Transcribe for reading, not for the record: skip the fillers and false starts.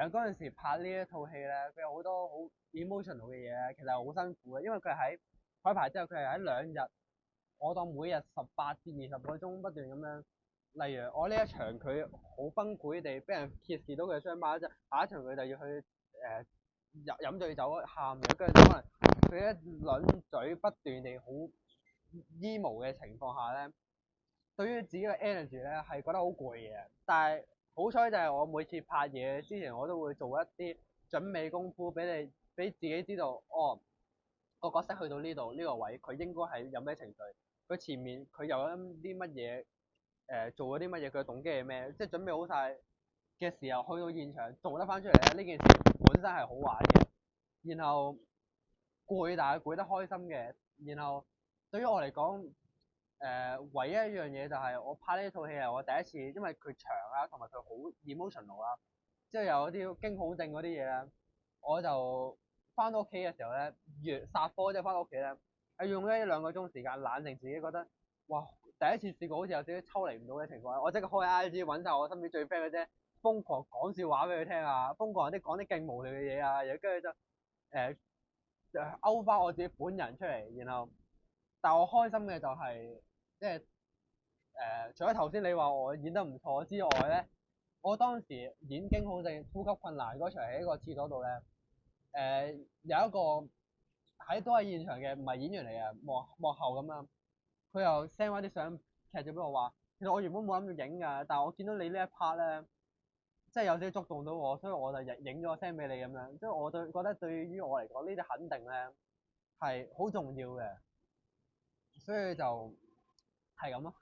嗰陣時拍呢一套戲咧，佢有好多好 emotional 嘅嘢，其實好辛苦嘅，因為佢係喺彩排之後，佢係喺2日，我當每日18至20個鐘不斷咁樣。例如我呢一場佢好崩潰地俾人揭示到佢嘅傷疤，即係下一場佢就要去飲醉酒喊嘅，跟住可能佢一輪嘴不斷地好 emo 嘅情況下咧，對於自己嘅 energy 咧係覺得好攰嘅。但係好彩就係我每次拍嘢之前，我都會做一啲準備功夫俾自己知道，哦，個角色去到呢度呢個位，佢應該係有咩情緒，佢前面佢有啲乜嘢。做咗啲乜嘢，佢嘅動機係咩？即係準備好晒嘅時候，去到現場做得翻出嚟咧，呢件事本身係好玩嘅，然後攰，但係攰得開心嘅。然後對於我嚟講，唯一一樣嘢就係我拍呢套戲係我第一次，因為佢長啦，同埋佢好 emotional 啦，即係有啲驚恐症嗰啲嘢咧，我就翻到屋企嘅時候咧，殺科即係翻到屋企咧，係用咗1-2個鐘時間冷靜自己，覺得哇！第一次試過好似有少少抽離唔到嘅情況，我即刻開 IG 揾晒我身邊最 friend 嘅啫，瘋狂講笑話俾佢聽啊，瘋狂講啲勁無聊嘅嘢啊，然後跟住就勾翻我自己本人出嚟，然後但我開心嘅就係即係除咗頭先你話我演得唔錯之外咧，我當時演驚恐症呼吸困難嗰場喺個廁所度咧，有一個都係現場嘅，唔係演員嚟嘅，幕後咁樣。佢又 send 翻啲相劇照俾我話，其實我原本冇諗住影㗎，但係我見到你呢一 part 咧，即係有啲觸動到我，所以我就影咗 send 俾你咁樣。即係我覺得對於我嚟講，呢啲肯定咧係好重要嘅，所以就係咁咯。